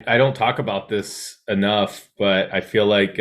I don't talk about this enough, but I feel like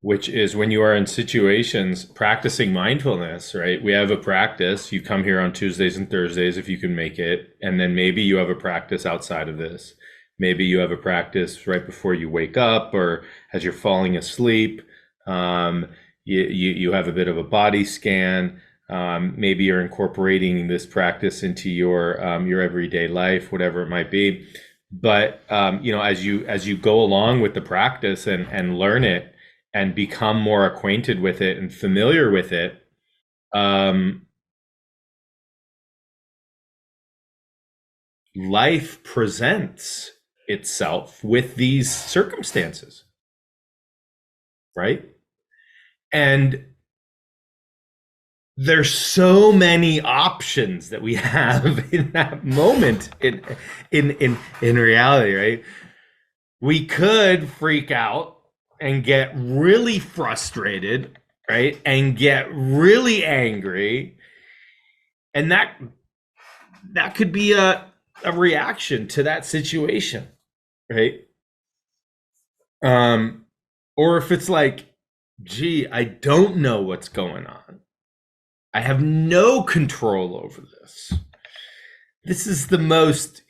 which is when you are in situations practicing mindfulness, right? We have a practice. You come here on Tuesdays and Thursdays if you can make it, and then maybe you have a practice outside of this. Maybe you have a practice right before you wake up or as you're falling asleep. Um, you have a bit of a body scan. Maybe you're incorporating this practice into your everyday life, whatever it might be. But as you go along with the practice and learn it and become more acquainted with it and familiar with it, um, life presents itself with these circumstances, right? And there's so many options that we have in that moment in reality, right? We could freak out and get really frustrated, right? And get really angry. And that could be a reaction to that situation, right? Um, or if it's like, gee, I don't know what's going on. I have no control over this. This is the most,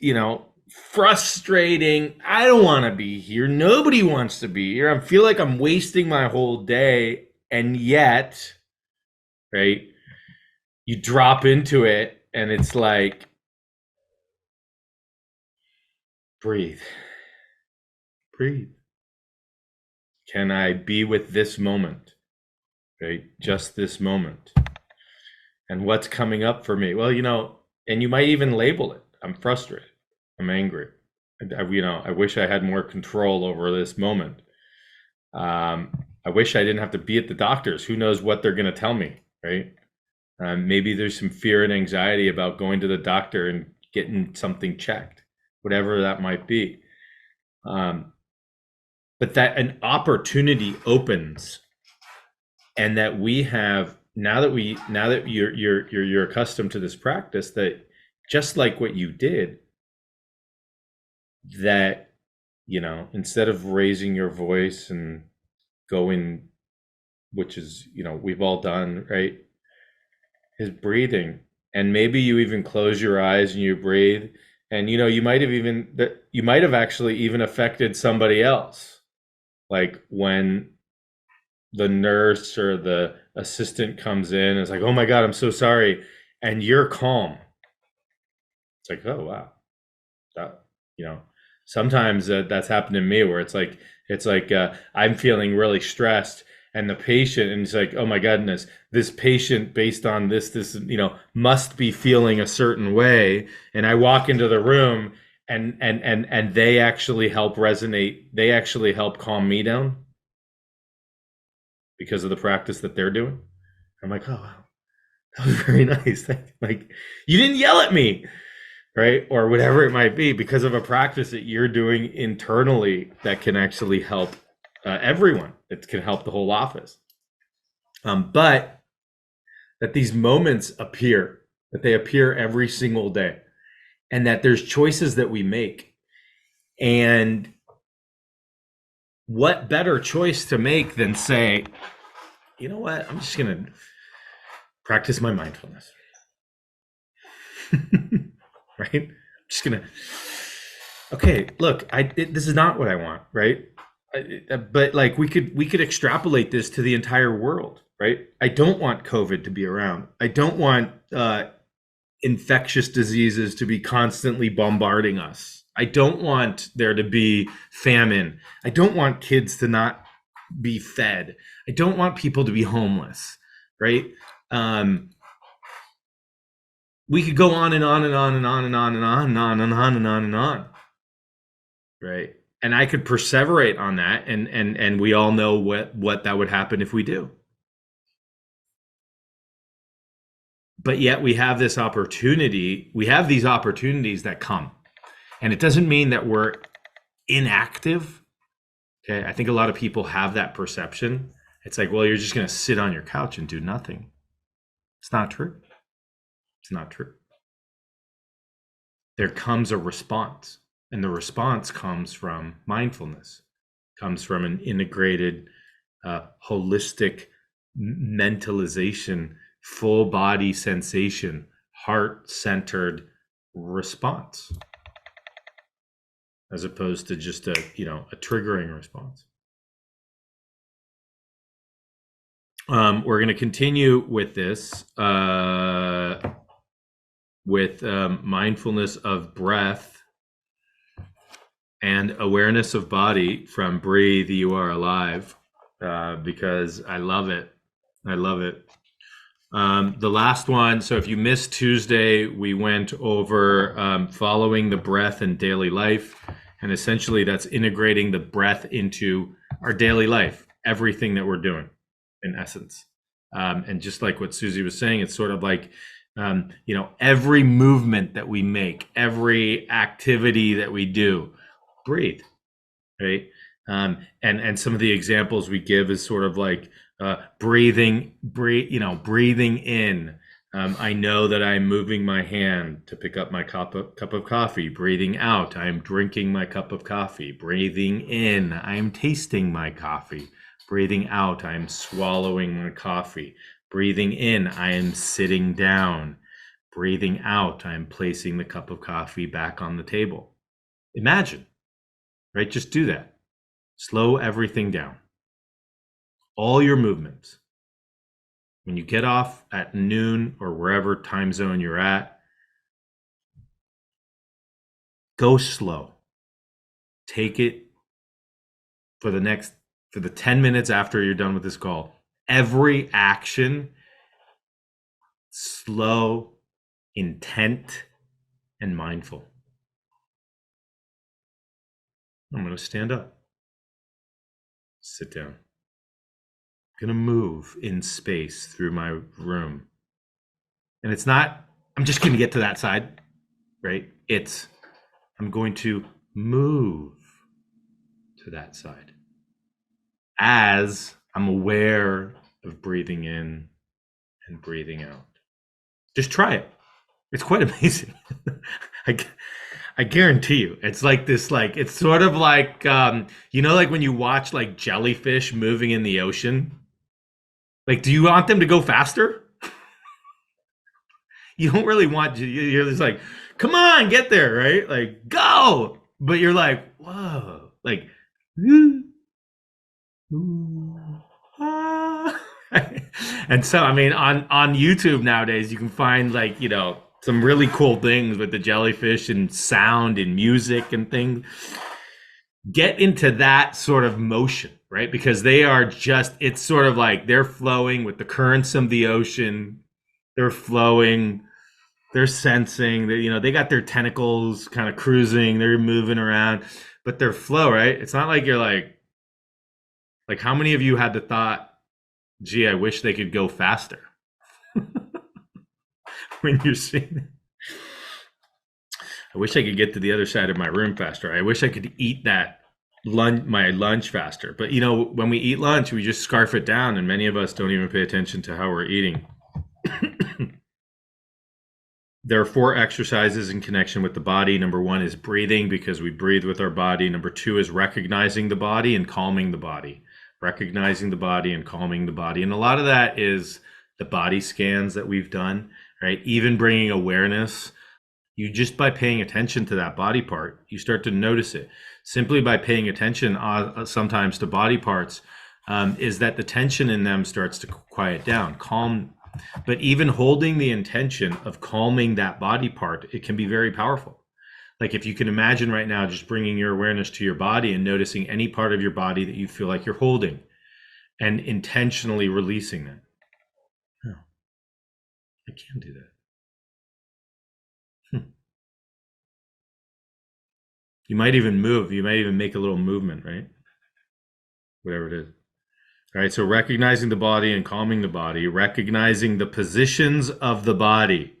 frustrating. I don't want to be here. Nobody wants to be here. I feel like I'm wasting my whole day. And yet, right, you drop into it and it's like, breathe, breathe. Can I be with this moment, right? Just this moment. And what's coming up for me? Well, and you might even label it. I'm frustrated. I'm angry. I wish I had more control over this moment. I wish I didn't have to be at the doctor's. Who knows what they're going to tell me, right? Maybe there's some fear and anxiety about going to the doctor and getting something checked, whatever that might be. But that an opportunity opens, and that we have now that you're accustomed to this practice, that just like what you did, that instead of raising your voice and going, which is we've all done, right, is breathing. And maybe you even close your eyes and you breathe, and you might have actually even affected somebody else, like when the nurse or the assistant comes in and it's like, oh my god, I'm so sorry, and you're calm. It's like, oh wow, that you know sometimes that's happened to me, where it's like I'm feeling really stressed, and the patient, and it's like, oh my goodness, this patient, based on this must be feeling a certain way, and I walk into the room, and they actually help resonate, they actually help calm me down because of the practice that they're doing. I'm like, oh wow, that was very nice. Like, you didn't yell at me, right? Or whatever it might be, because of a practice that you're doing internally that can actually help everyone. It can help the whole office. But that these moments appear, that they appear every single day, and that there's choices that we make. And what better choice to make than say, you know what, I'm just going to practice my mindfulness. Right? I'm just going to, okay, look, this is not what I want, right? But like, we could extrapolate this to the entire world, right? I don't want COVID to be around. I don't want infectious diseases to be constantly bombarding us. I don't want there to be famine. I don't want kids to not be fed. I don't want people to be homeless, right? We could go on and on and on and on and on and on and on and on and on and on, right? And I could perseverate on that, and we all know what that would happen if we do. But yet we have this opportunity. We have these opportunities that come, and it doesn't mean that we're inactive. Okay, I think a lot of people have that perception. It's like, well, you're just going to sit on your couch and do nothing. It's not true. It's not true. There comes a response. And the response comes from mindfulness, comes from an integrated, holistic mentalization, full body sensation, heart centered response, as opposed to just a triggering response. We're going to continue with this with mindfulness of breath and awareness of body from Breathe, You Are Alive, because I love it. I love it. The last one, so if you missed Tuesday, we went over following the breath in daily life. And essentially, that's integrating the breath into our daily life, everything that we're doing, in essence. And just like what Susie was saying, it's sort of like, every movement that we make, every activity that we do, breathe, right? And some of the examples we give is sort of like breathing in. I know that I'm moving my hand to pick up my cup of coffee. Breathing out, I'm drinking my cup of coffee. Breathing in, I'm tasting my coffee. Breathing out, I'm swallowing my coffee. Breathing in, I am sitting down. Breathing out, I'm placing the cup of coffee back on the table. Imagine, right? Just do that. Slow everything down. All your movements. When you get off at noon or wherever time zone you're at, go slow. Take it for the 10 minutes after you're done with this call. Every action, slow, intent, and mindful. I'm going to stand up. Sit down. I'm going to move in space through my room. And it's not, I'm just going to get to that side, right? It's, I'm going to move to that side as I'm aware of breathing in and breathing out. Just try it. It's quite amazing. I guarantee you, it's like this, like, it's sort of like, like when you watch like jellyfish moving in the ocean, like, do you want them to go faster? You don't really want, you're just like, come on, get there, right? Like, go. But you're like, whoa, like, and so, I mean, on YouTube nowadays, you can find like, some really cool things with the jellyfish and sound and music and things. Get into that sort of motion, right? Because they are just, it's sort of like they're flowing with the currents of the ocean. They're flowing, they're sensing, they got their tentacles kind of cruising, they're moving around, but their flow, right? It's not like you're like how many of you had the thought, gee, I wish they could go faster when you're seeing it? I wish I could get to the other side of my room faster. I wish I could eat my lunch faster. But when we eat lunch, we just scarf it down, and many of us don't even pay attention to how we're eating. There are 4 exercises in connection with the body. Number 1 is breathing, because we breathe with our body. Number 2 is recognizing the body and calming the body. Recognizing the body and calming the body. And a lot of that is the body scans that we've done, right? Even bringing awareness. You just, by paying attention to that body part, you start to notice it. Simply by paying attention sometimes to body parts, is that the tension in them starts to quiet down, calm. But even holding the intention of calming that body part, it can be very powerful. Like if you can imagine right now, just bringing your awareness to your body and noticing any part of your body that you feel like you're holding and intentionally releasing that. Oh, I can do that. You might even move. You might even make a little movement, right? Whatever it is. All right, so recognizing the body and calming the body, recognizing the positions of the body.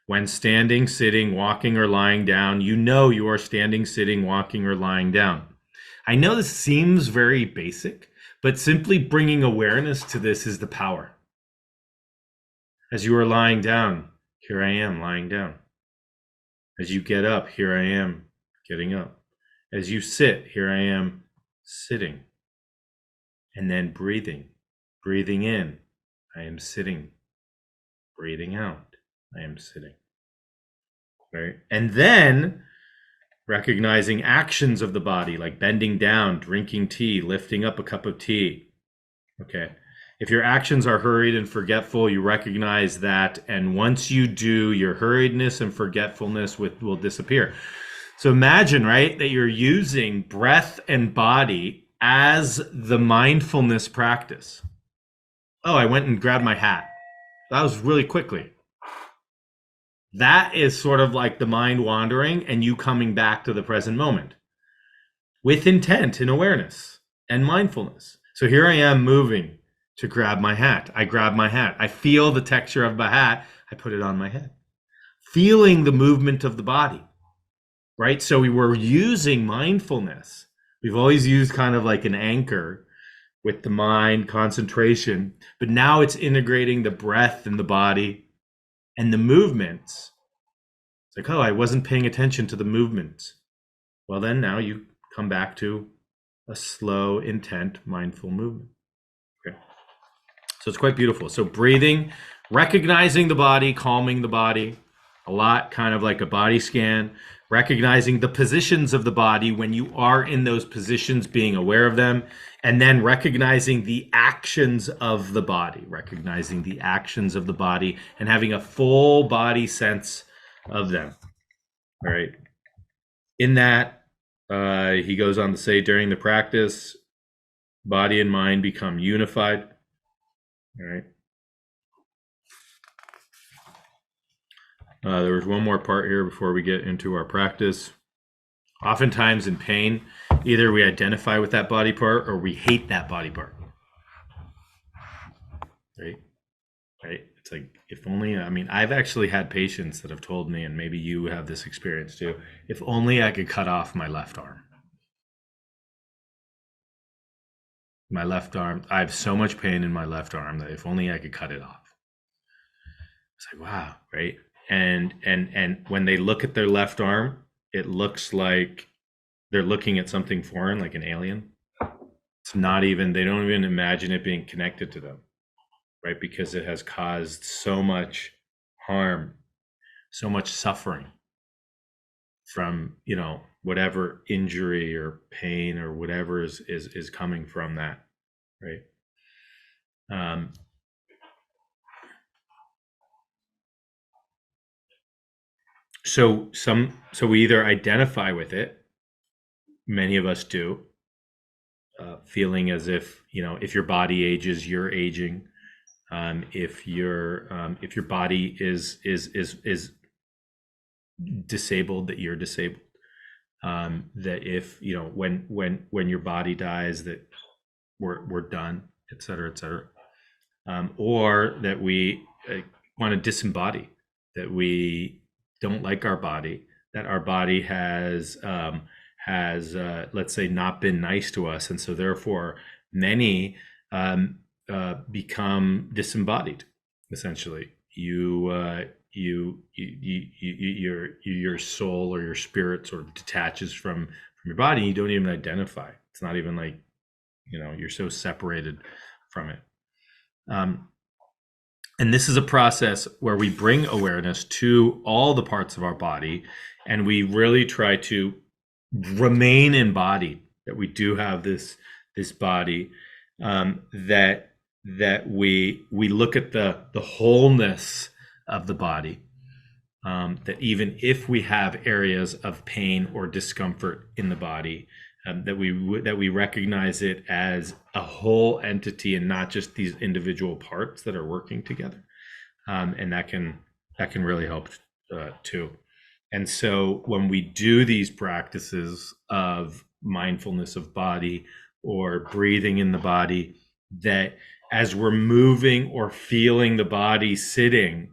When standing, sitting, walking, or lying down, you are standing, sitting, walking, or lying down. I know this seems very basic, but simply bringing awareness to this is the power. As you are lying down, here I am lying down. As you get up, here I am getting up. As you sit, here I am sitting. And then breathing. Breathing in, I am sitting. Breathing out, I am sitting. Right? And then recognizing actions of the body, like bending down, drinking tea, lifting up a cup of tea. Okay. If your actions are hurried and forgetful, you recognize that. And once you do, your hurriedness and forgetfulness will disappear. So imagine, right, that you're using breath and body as the mindfulness practice. Oh, I went and grabbed my hat. That was really quickly. That is sort of like the mind wandering and you coming back to the present moment with intent and awareness and mindfulness. So here I am moving to grab my hat. I grab my hat. I feel the texture of my hat. I put it on my head. Feeling the movement of the body, right? So we were using mindfulness. We've always used kind of like an anchor with the mind, concentration, but now it's integrating the breath and the body and the movements. It's like, oh, I wasn't paying attention to the movements. Well, then now you come back to a slow, intent, mindful movement. Okay. So it's quite beautiful. So breathing, recognizing the body, calming the body, a lot kind of like a body scan, recognizing the positions of the body when you are in those positions, being aware of them, and then recognizing the actions of the body, recognizing the actions of the body and having a full body sense of them. All right. In that, he goes on to say, during the practice, body and mind become unified. All right. There was one more part here before we get into our practice. Oftentimes in pain, either we identify with that body part or we hate that body part. Right? Right? It's like, if only, I mean, I've actually had patients that have told me, and maybe you have this experience too, if only I could cut off my left arm. My left arm, I have so much pain in my left arm that if only I could cut it off. It's like, wow, right? And when they look at their left arm, it looks like they're looking at something foreign, like an alien. It's not even, they don't even imagine it being connected to them, right? Because it has caused so much harm, so much suffering from, you know, whatever injury or pain or whatever is coming from that, right? So we either identify with it, many of us do, feeling as if, you know, if your body ages, you're aging. If your body is disabled, that you're disabled. That if, you know, when your body dies, that we're done, et cetera, et cetera. Or that we want to disembody, that we don't like our body, that our body has let's say not been nice to us, and so therefore many become disembodied. Essentially, your soul or your spirit sort of detaches from your body. And you don't even identify. It's not even like, you know, you're so separated from it. And this is a process where we bring awareness to all the parts of our body, and we really try to remain embodied, that we do have this body, that we look at the wholeness of the body, that even if we have areas of pain or discomfort in the body, that we recognize it as a whole entity and not just these individual parts that are working together, and that can really help too. And so when we do these practices of mindfulness of body or breathing in the body, that as we're moving or feeling the body sitting,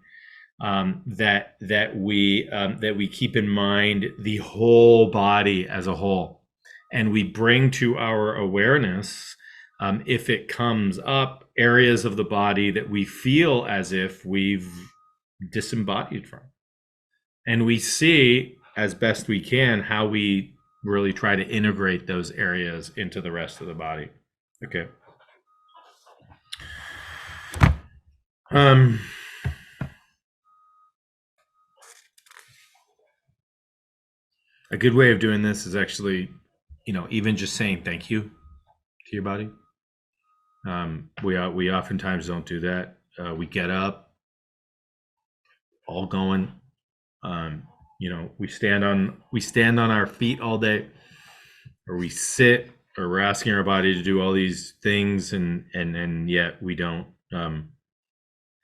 that we keep in mind the whole body as a whole. And we bring to our awareness, if it comes up, areas of the body that we feel as if we've disembodied from. And we see as best we can how we really try to integrate those areas into the rest of the body. Okay. Um, a good way of doing this is actually, even just saying thank you to your body. We oftentimes don't do that. We get up, all going. We stand on our feet all day, or we sit, or we're asking our body to do all these things, and yet we don't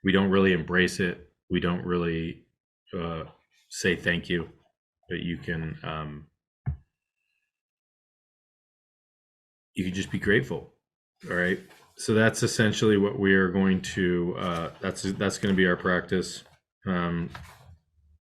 really embrace it. We don't really say thank you. But you can just be grateful. All right. So that's essentially what we are going to. That's going to be our practice.